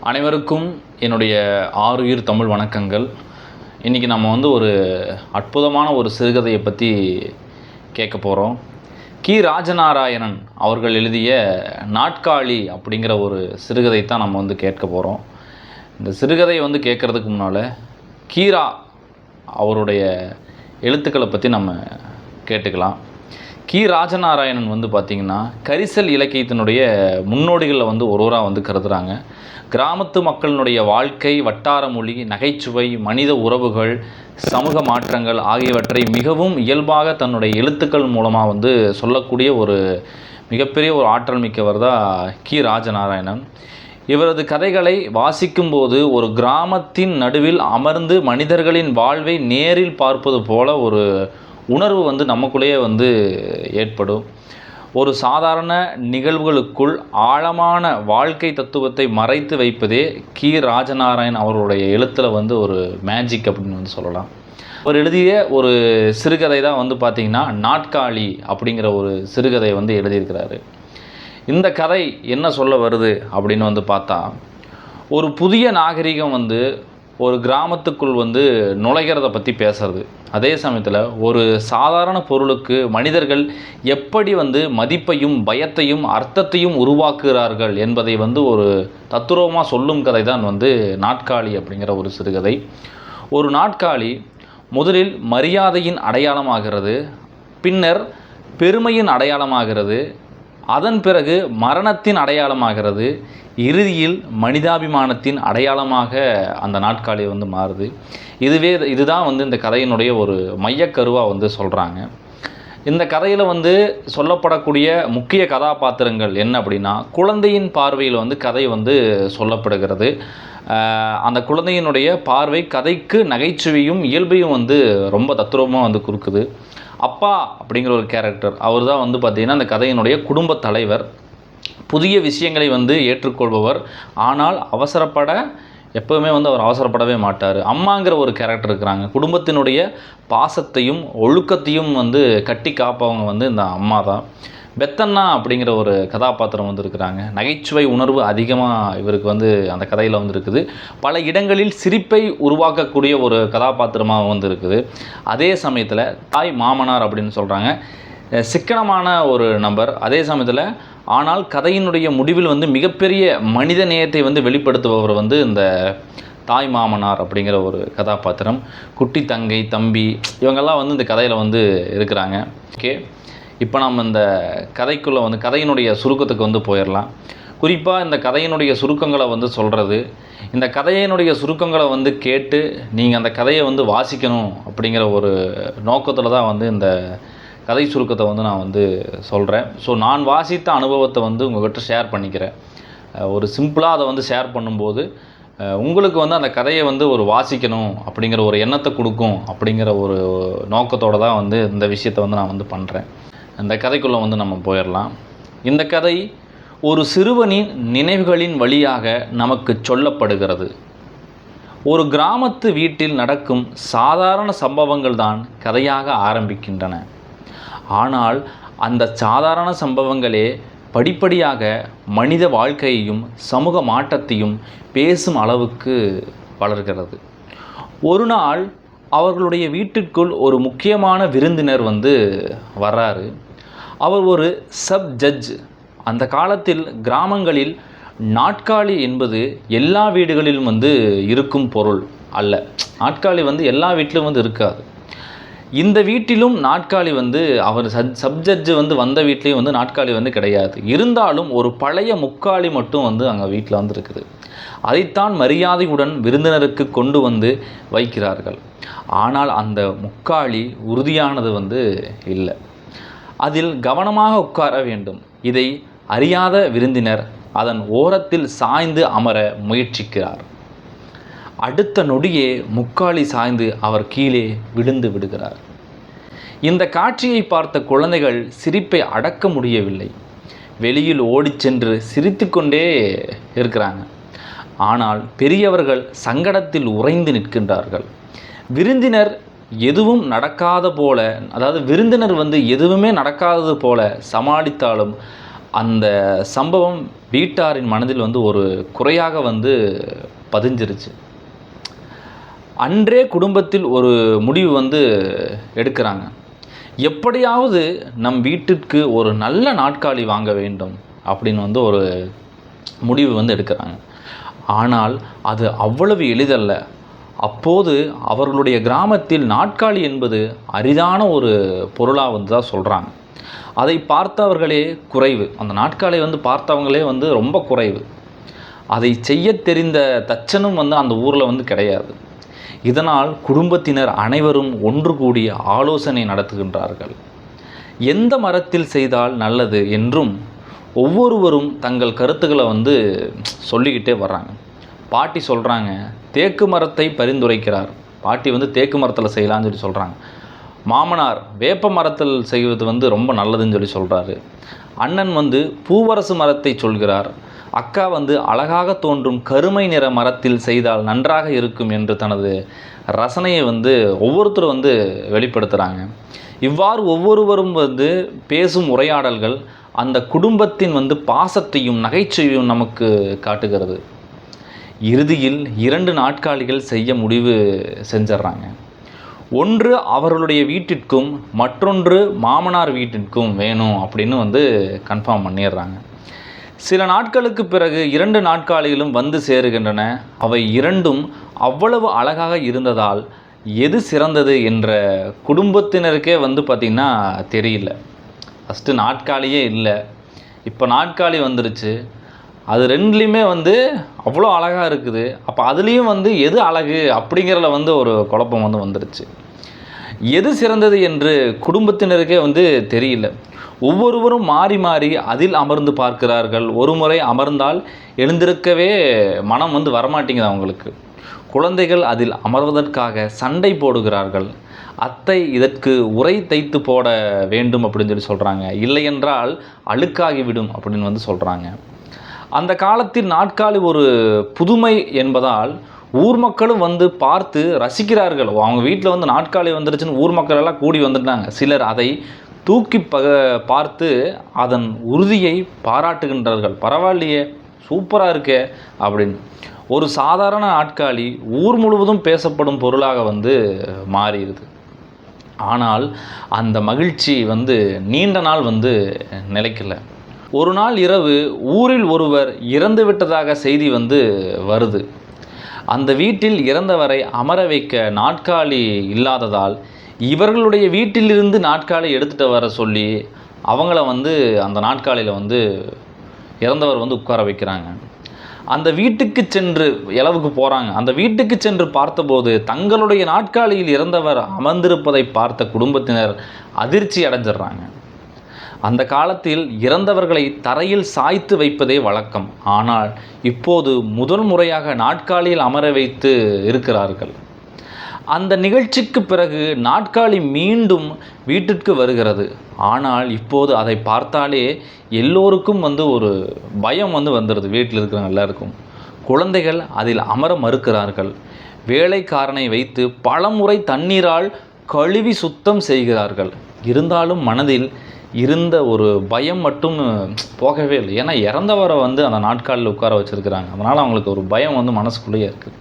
அனைவருக்கும் என்னுடைய ஆருயிர் தமிழ் வணக்கங்கள். இன்றைக்கி நம்ம ஒரு அற்புதமான ஒரு சிறுகதையை பற்றி கேட்க போகிறோம். ராஜநாராயணன் அவர்கள் எழுதிய நாட்காலி அப்படிங்கிற ஒரு சிறுகதை தான் நம்ம கேட்க போகிறோம். இந்த சிறுகதை கேட்குறதுக்கு முன்னால் கீரா அவருடைய எழுத்துக்களை பற்றி நம்ம கேட்டுக்கலாம். ராஜநாராயணன் பார்த்திங்கன்னா கரிசல் இலக்கியத்தினுடைய முன்னோடிகளில் ஒருவராக கருதுகிறாங்க. கிராமத்து மக்களினுடைய வாழ்க்கை, வட்டார மொழி, நகைச்சுவை, மனித உறவுகள், சமூக மாற்றங்கள் ஆகியவற்றை மிகவும் இயல்பாக தன்னுடைய எழுத்துக்கள் மூலமாக சொல்லக்கூடிய ஒரு மிகப்பெரிய ஒரு ஆற்றல் மிக்கவர் தான் ராஜநாராயணன். இவரது கதைகளை வாசிக்கும்போது ஒரு கிராமத்தின் நடுவில் அமர்ந்து மனிதர்களின் வாழ்வை நேரில் பார்ப்பது போல ஒரு உணர்வு நமக்குள்ளேயே ஏற்படும். ஒரு சாதாரண நிகழ்வுகளுக்குள் ஆழமான வாழ்க்கை தத்துவத்தை மறைத்து வைப்பதே ராஜநாராயணன் அவருடைய எழுத்தில் ஒரு மேஜிக் அப்படின்னு சொல்லலாம். அவர் எழுதிய ஒரு சிறுகதை தான் பார்த்திங்கன்னா நாட்காலி அப்படிங்கிற ஒரு சிறுகதை எழுதியிருக்கிறாரு. இந்த கதை என்ன சொல்ல வருது அப்படின்னு பார்த்தா, ஒரு புதிய நாகரிகம் ஒரு கிராமத்துக்குள் நுழைகிறத பற்றி பேசுறது. அதே சமயத்தில் ஒரு சாதாரண பொருளுக்கு மனிதர்கள் எப்படி மதிப்பையும் பயத்தையும் அர்த்தத்தையும் உருவாக்குகிறார்கள் என்பதை ஒரு தத்துரூபமாக சொல்லும் கதை தான் நாட்காலி அப்படிங்கிற ஒரு சிறுகதை. ஒரு நாட்காலி முதலில் மரியாதையின் அடையாளமாகிறது, பின்னர் பெருமையின் அடையாளமாகிறது, அதன் பிறகு மரணத்தின் அடையாளமாகிறது, இறுதியில் மனிதாபிமானத்தின் அடையாளமாக அந்த நாட்காலி மாறுது. இதுதான் இந்த கதையினுடைய ஒரு மையக்கருவாக சொல்கிறாங்க. இந்த கதையில் சொல்லப்படக்கூடிய முக்கிய கதாபாத்திரங்கள் என்ன அப்படின்னா, குழந்தையின் பார்வையில் கதை சொல்லப்படுகிறது. அந்த குழந்தையினுடைய பார்வை கதைக்கு நகைச்சுவையும் இயல்பையும் ரொம்ப தத்துரூபமாக கொடுக்குது. அப்பா அப்படிங்கிற ஒரு கேரக்டர், அவர் தான் பார்த்திங்கன்னா அந்த கதையினுடைய குடும்ப தலைவர். புதிய விஷயங்களை ஏற்றுக்கொள்பவர், ஆனால் எப்போவுமே அவர் அவசரப்படவே மாட்டார். அம்மாங்கிற ஒரு கேரக்டர் இருக்கிறாங்க. குடும்பத்தினுடைய பாசத்தையும் ஒழுக்கத்தையும் கட்டி காப்பவங்க இந்த அம்மா தான். பெத்தண்ணா அப்படிங்கிற ஒரு கதாபாத்திரம் இருக்கிறாங்க. நகைச்சுவை உணர்வு அதிகமாக இவருக்கு அந்த கதையில் இருக்குது. பல இடங்களில் சிரிப்பை உருவாக்கக்கூடிய ஒரு கதாபாத்திரமாக இருக்குது. அதே சமயத்தில் தாய் மாமனார் அப்படின்னு சொல்கிறாங்க, சிக்கனமான ஒரு நபர். அதே சமயத்தில் ஆனால் கதையினுடைய முடிவில் மிகப்பெரிய மனித நேயத்தை வெளிப்படுத்துபவர் இந்த தாய் மாமனார் அப்படிங்கிற ஒரு கதாபாத்திரம். குட்டி தங்கை, தம்பி, இவங்கெல்லாம் இந்த கதையில் இருக்கிறாங்க. ஓகே, இப்போ நம்ம இந்த கதைக்குள்ளே கதையினுடைய சுருக்கத்துக்கு போயிடலாம். குறிப்பாக இந்த கதையினுடைய சுருக்கங்களை சொல்கிறது, இந்த கதையினுடைய சுருக்கங்களை கேட்டு நீங்கள் அந்த கதையை வாசிக்கணும் அப்படிங்கிற ஒரு நோக்கத்தில் தான் இந்த கதை சுருக்கத்தை நான் சொல்கிறேன். ஸோ நான் வாசித்த அனுபவத்தை உங்கள்கிட்ட ஷேர் பண்ணிக்கிறேன். ஒரு சிம்பிளாக அதை ஷேர் பண்ணும்போது உங்களுக்கு அந்த கதையை ஒரு வாசிக்கணும் அப்படிங்கிற ஒரு எண்ணத்தை கொடுக்கும் அப்படிங்கிற ஒரு நோக்கத்தோடு தான் இந்த விஷயத்தை நான் பண்ணுறேன். அந்த கதைக்குள்ளே நம்ம போயிடலாம். இந்த கதை ஒரு சிறுவனின் நினைவுகளின் வழியாக நமக்கு சொல்லப்படுகிறது. ஒரு கிராமத்து வீட்டில் நடக்கும் சாதாரண சம்பவங்கள் தான் கதையாக ஆரம்பிக்கின்றன. ஆனால் அந்த சாதாரண சம்பவங்களே படிப்படியாக மனித வாழ்க்கையையும் சமூக மாற்றத்தையும் பேசும் அளவுக்கு வளர்கிறது. ஒரு நாள் அவர்களுடைய வீட்டிற்குள் ஒரு முக்கியமான விருந்தினர் வர்றாரு. அவர் ஒரு சப் ஜட்ஜ். அந்த காலத்தில் கிராமங்களில் நாட்காலி என்பது எல்லா வீடுகளிலும் இருக்கும் பொருள் அல்ல. நாட்காலி எல்லா வீட்டிலும் இருக்காது. இந்த வீட்டிலும் நாட்காலி அவர் சப்ஜட்ஜு வந்த வீட்லேயும் நாட்காலி கிடையாது. இருந்தாலும் ஒரு பழைய முக்காலி மட்டும் அங்கே வீட்டில் இருக்குது. அதைத்தான் மரியாதையுடன் விருந்தினருக்கு கொண்டு வைக்கிறார்கள். ஆனால் அந்த முக்காலி உறுதியானது இல்லை. அதில் கவனமாக உட்கார வேண்டும். இதை அறியாத விருந்தினர் அதன் ஓரத்தில் சாய்ந்து அமர முயற்சிக்கிறார். அடுத்த நொடியே முக்காலி சாய்ந்து அவர் கீழே விழுந்து விடுகிறார். இந்த காட்சியை பார்த்த குழந்தைகள் சிரிப்பை அடக்க முடியவில்லை. வெளியில் ஓடிச் சென்று சிரித்து கொண்டே இருக்கிறாங்க. ஆனால் பெரியவர்கள் சங்கடத்தில் உறைந்து நிற்கின்றார்கள். விருந்தினர் எதுவும் நடக்காத போல, அதாவது விருந்தினர் எதுவுமே நடக்காதது போல சமாளித்தாலும் அந்த சம்பவம் வீட்டாரின் மனதில் வந்து ஒரு குறையாக வந்து பதிஞ்சிருச்சு. அன்றே குடும்பத்தில் ஒரு முடிவு வந்து எடுக்கிறாங்க. எப்படியாவது நம் வீட்டிற்கு ஒரு நல்ல நாட்காலி வாங்க வேண்டும் அப்படின்னு வந்து ஒரு முடிவு வந்து எடுக்கிறாங்க. ஆனால் அது அவ்வளவு எளிதல்ல. அப்போது அவர்களுடைய கிராமத்தில் நாட்காலி என்பது அரிதான ஒரு பொருளாக வந்து தான் சொல்கிறாங்க. அதை பார்த்தவர்களே குறைவு. அந்த நாட்காலியை வந்து பார்த்தவங்களே வந்து ரொம்ப குறைவு. அதை செய்ய தெரிந்த தச்சனும் வந்து அந்த ஊரில் வந்து கிடையாது. இதனால் குடும்பத்தினர் அனைவரும் ஒன்று கூடி ஆலோசனை நடத்துகின்றார்கள். எந்த மரத்தில் செய்தால் நல்லது என்றும் ஒவ்வொருவரும் தங்கள் கருத்துக்களை வந்து சொல்லிக்கிட்டே வர்றாங்க. பாட்டி சொல்கிறாங்க, தேக்கு மரத்தை பரிந்துரைக்கிறார். பாட்டி வந்து தேக்கு மரத்தில் செய்யலான்னு சொல்லி சொல்கிறாங்க. மாமனார் வேப்ப மரத்தில் செய்வது வந்து ரொம்ப நல்லதுன்னு சொல்லி சொல்கிறாரு. அண்ணன் வந்து பூவரசு மரத்தை சொல்கிறார். அக்கா வந்து அழகாக தோன்றும் கருமை நிற மரத்தில் செய்தால் நன்றாக இருக்கும் என்று தனது ரசனையை வந்து ஒவ்வொருத்தரும் வந்து வெளிப்படுத்துகிறாங்க. இவ்வாறு ஒவ்வொருவரும் வந்து பேசும் உரையாடல்கள் அந்த குடும்பத்தின் வந்து பாசத்தையும் நகைச்சுவையும் நமக்கு காட்டுகிறது. இறுதியில் 2 நாட்காலிகள் செய்ய முடிவு செஞ்சிட்றாங்க. ஒன்று அவர்களுடைய வீட்டிற்கும் மற்றொன்று மாமனார் வீட்டிற்கும் வேணும் அப்படின்னு வந்து கன்ஃபார்ம் பண்ணிடுறாங்க. சில நாட்களுக்கு பிறகு 2 நாட்காலிகளும் வந்து சேருகின்றன. அவை இரண்டும் அவ்வளவு அழகாக இருந்ததால் எது சிறந்தது என்ற குடும்பத்தினருக்கே வந்து பார்த்திங்கன்னா தெரியல. ஃபஸ்ட்டு நாட்காலியே இல்லை, இப்போ நாட்காலி வந்துருச்சு. அது ரெண்டுலேயுமே வந்து அவ்வளோ அழகாக இருக்குது. அப்போ அதுலேயும் வந்து எது அழகு அப்படிங்கிறதுல வந்து ஒரு குழப்பம் வந்து வந்துருச்சு. எது சிறந்தது என்று குடும்பத்தினருக்கே வந்து தெரியல. ஒவ்வொருவரும் மாறி மாறி அதில் அமர்ந்து பார்க்கிறார்கள். ஒரு முறை அமர்ந்தால் எழுந்திருக்கவே மனம் வந்து வரமாட்டேங்குது அவங்களுக்கு. குழந்தைகள் அதில் அமர்வதற்காக சண்டை போடுகிறார்கள். அத்தை இதற்கு உரை தைத்து போட வேண்டும் அப்படின்னு சொல்லி சொல்கிறாங்க. இல்லையென்றால் அழுக்காகிவிடும் அப்படின்னு வந்து சொல்கிறாங்க. அந்த காலத்தில் நாட்காலி ஒரு புதுமை என்பதால் ஊர் மக்களும் வந்து பார்த்து ரசிக்கிறார்கள். அவங்க வீட்டில் வந்து நாட்காலி வந்துருச்சுன்னு ஊர் மக்கள் எல்லாம் கூடி வந்துட்டாங்க. சிலர் அதை தூக்கி பார்த்து அதன் உறுதியை பாராட்டுகின்றார்கள். பரவாயில்லையே, சூப்பராக இருக்கே அப்படின்னு. ஒரு சாதாரண நாட்காலி ஊர் முழுவதும் பேசப்படும் பொருளாக வந்து மாறிடுது. ஆனால் அந்த மகிழ்ச்சி வந்து நீண்ட நாள் வந்து நிலைக்கல. ஒரு நாள் இரவு ஊரில் ஒருவர் இறந்து விட்டதாக செய்தி வந்து வருது. அந்த வீட்டில் இறந்தவரை அமர வைக்க நாட்காலி இல்லாததால் இவர்களுடைய வீட்டிலிருந்து நாட்காலி எடுத்துகிட்டு வர சொல்லி அவங்கள வந்து அந்த நாட்காலியில் வந்து இறந்தவர் வந்து உட்கார வைக்கிறாங்க. அந்த வீட்டுக்கு சென்று இலவுக்கு போகிறாங்க. அந்த வீட்டுக்கு சென்று பார்த்தபோது தங்களுடைய நாட்காலியில் இறந்தவர் அமர்ந்திருப்பதை பார்த்த குடும்பத்தினர் அதிர்ச்சி அடைஞ்சிடுறாங்க. அந்த காலத்தில் இறந்தவர்களை தரையில் சாய்த்து வைப்பதே வழக்கம். ஆனால் இப்போது முதல் முறையாக நாட்காலியில் அமர வைத்து இருக்கிறார்கள். அந்த நிகழ்ச்சிக்கு பிறகு நாட்காலி மீண்டும் வீட்டிற்கு வருகிறது. ஆனால் இப்போது அதை பார்த்தாலே எல்லோருக்கும் வந்து ஒரு பயம் வந்து வந்துடுது. வீட்டில் இருக்கிறவங்க எல்லாருக்கும். குழந்தைகள் அதில் அமர மறுக்கிறார்கள். வேலைக்காரனை வைத்து பலமுறை தண்ணீரால் கழுவி சுத்தம் செய்கிறார்கள். இருந்தாலும் மனதில் இருந்த ஒரு பயம் மட்டும் போகவே இல்லை. ஏன்னா இறந்தவரை வந்து அந்த நாட்காலில் உட்கார வச்சுருக்கிறாங்க. அதனால் அவங்களுக்கு ஒரு பயம் வந்து மனசுக்குள்ளேயே இருக்குது.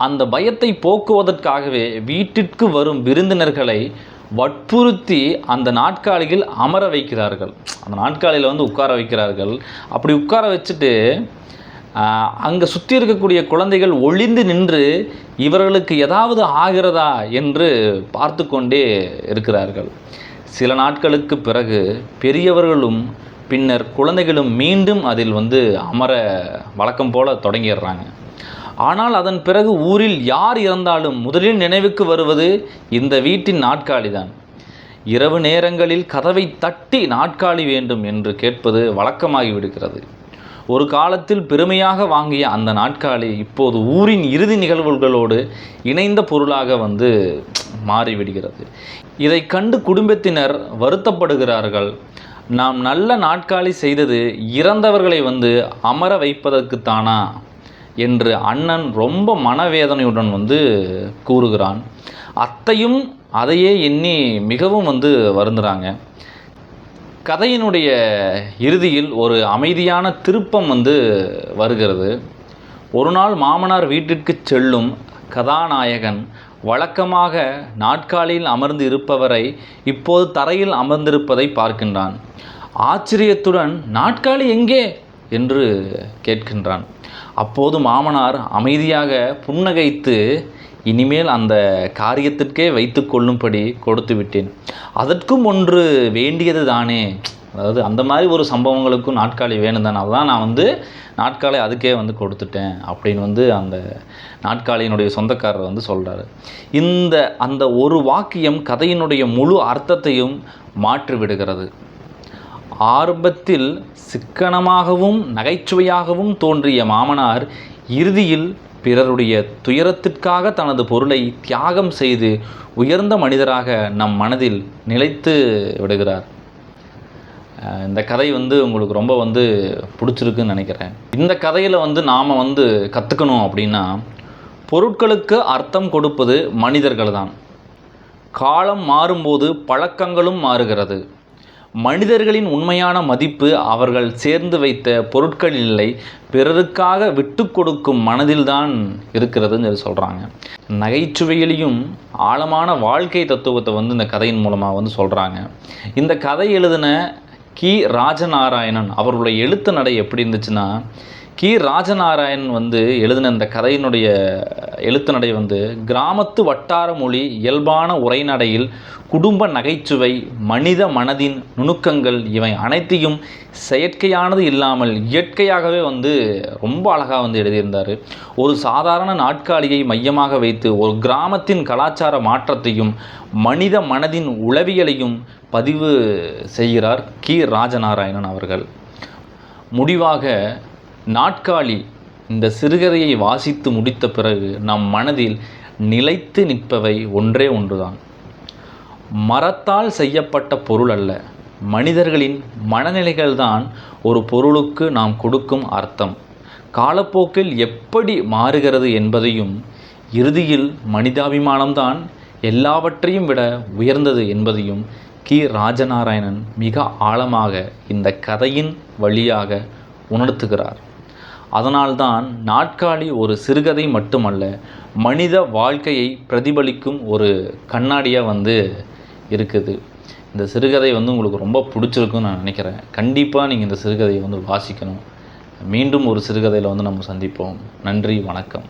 அந்த பயத்தை போக்குவதற்காகவே வீட்டிற்கு வரும் விருந்தினர்களை வற்புறுத்தி அந்த நாட்காலியில் அமர வைக்கிறார்கள். அந்த நாட்காலியில் வந்து உட்கார வைக்கிறார்கள். அப்படி உட்கார வச்சுட்டு அங்கே சுற்றி இருக்கக்கூடிய குழந்தைகள் ஒளிந்து நின்று இவர்களுக்கு ஏதாவது ஆகிறதா என்று பார்த்து கொண்டே இருக்கிறார்கள். சில நாட்களுக்கு பிறகு பெரியவர்களும் பின்னர் குழந்தைகளும் மீண்டும் அதில் வந்து அமர வழக்கம் போல தொடங்கிடுறாங்க. ஆனால் அதன் பிறகு ஊரில் யார் இறந்தாலும் முதலில் நினைவுக்கு வருவது இந்த வீட்டின் நாட்காலி தான். இரவு நேரங்களில் கதவை தட்டி நாட்காலி வேண்டும் என்று கேட்பது வழக்கமாகி விடுகிறது. ஒரு காலத்தில் பெருமையாக வாங்கிய அந்த நாட்காலி இப்போது ஊரின் இறுதி நிகழ்வுகளோடு இணைந்த பொருளாக வந்து மாறிவிடுகிறது. இதை கண்டு குடும்பத்தினர் வருத்தப்படுகிறார்கள். நாம் நல்ல நாட்காலி செய்தது இறந்தவர்களை வந்து அமர வைப்பதற்குத்தானா என்று அண்ணன் ரொம்ப மனவேதனையுடன் வந்து கூறுகிறான். அத்தையும் அதையே எண்ணி மிகவும் வந்து வருந்துகிறாங்க. கதையினுடைய இறுதியில் ஒரு அமைதியான திருப்பம் வந்து வருகிறது. ஒரு நாள் மாமனார் வீட்டிற்கு செல்லும் கதாநாயகன் வழக்கமாக நாற்காலியில் அமர்ந்து இருப்பவரை இப்போது தரையில் அமர்ந்திருப்பதை பார்க்கின்றான். ஆச்சரியத்துடன், நாற்காலி எங்கே என்று கேட்கின்றான். அப்போது மாமனார் அமைதியாக புன்னகைத்து, இனிமேல் அந்த காரியத்திற்கே வைத்து கொள்ளும்படி கொடுத்து விட்டேன், அதற்கும் ஒன்று வேண்டியது தானே. அதாவது அந்த மாதிரி ஒரு சம்பவங்களுக்கும் நாட்காலி வேணும் தானே, அதுதான் நான் வந்து நாட்காலி அதுக்கே வந்து கொடுத்துட்டேன் அப்படின்னு வந்து அந்த நாட்காலியினுடைய சொந்தக்காரர் வந்து சொல்கிறாரு. அந்த ஒரு வாக்கியம் கதையினுடைய முழு அர்த்தத்தையும் மாற்றி விடுகிறது. ஆரம்பத்தில் சிக்கனமாகவும் நகைச்சுவையாகவும் தோன்றிய மாமனார் இறுதியில் பிறருடைய துயரத்திற்காக தனது பொருளை தியாகம் செய்து உயர்ந்த மனிதராக நம் மனதில் நிலைத்து விடுகிறார். இந்த கதை வந்து உங்களுக்கு ரொம்ப வந்து பிடிச்சிருக்குன்னு நினைக்கிறேன். இந்த கதையில் வந்து நாம் வந்து கற்றுக்கணும் அப்படின்னா, பொருட்களுக்கு அர்த்தம் கொடுப்பது மனிதர்கள் தான். காலம் மாறும்போது பழக்கங்களும் மாறுகிறது. மனிதர்களின் உண்மையான மதிப்பு அவர்கள் சேர்ந்து வைத்த பொருட்களில் இல்லை, பிறருக்காக விட்டு கொடுக்கும் மனதில்தான் இருக்கிறதுன்னு சொல்கிறாங்க. நகைச்சுவையிலையும் ஆழமான வாழ்க்கை தத்துவத்தை வந்து இந்த கதையின் மூலமாக வந்து சொல்கிறாங்க. இந்த கதை எழுதின கி. ராஜநாராயணன் அவர்களுடைய எழுத்து நடை எப்படி இருந்துச்சுன்னா, கி. ராஜநாராயணன் வந்து எழுதின இந்த கதையினுடைய எழுத்து நடை வந்து கிராமத்து வட்டார மொழி, இயல்பான உரைநடையில் குடும்ப நகைச்சுவை, மனித மனதின் நுணுக்கங்கள், இவை அனைத்தையும் செயற்கையானது இல்லாமல் இயற்கையாகவே வந்து ரொம்ப அழகாக வந்து எழுதியிருந்தார். ஒரு சாதாரண நாட்காலியை மையமாக வைத்து ஒரு கிராமத்தின் கலாச்சார மாற்றத்தையும் மனித மனதின் உளவியலையும் பதிவு செய்கிறார் கி. ராஜநாராயணன் அவர்கள். முடிவாக, நாட்காலி இந்த சிறுகதையை வாசித்து முடித்த பிறகு நம் மனதில் நிலைத்து நிற்பவை ஒன்றே ஒன்றுதான். மரத்தால் செய்யப்பட்ட பொருள் அல்ல, மனிதர்களின் மனநிலைகள்தான் ஒரு பொருளுக்கு நாம் கொடுக்கும் அர்த்தம். காலப்போக்கில் எப்படி மாறுகிறது என்பதையும், இறுதியில் மனிதாபிமானம்தான் எல்லாவற்றையும் விட உயர்ந்தது என்பதையும் கி. ராஜநாராயணன் மிக ஆழமாக இந்த கதையின் வழியாக உணர்த்துகிறார். அதனால்தான் நாட்காலி ஒரு சிறுகதை மட்டுமல்ல, மனித வாழ்க்கையை பிரதிபலிக்கும் ஒரு கண்ணாடியாக வந்து இருக்குது. இந்த சிறுகதை வந்து உங்களுக்கு ரொம்ப பிடிச்சிருக்குன்னு நான் நினைக்கிறேன். கண்டிப்பாக நீங்கள் இந்த சிறுகதையை வந்து வாசிக்கணும். மீண்டும் ஒரு சிறுகதையில் வந்து நம்ம சந்திப்போம். நன்றி, வணக்கம்.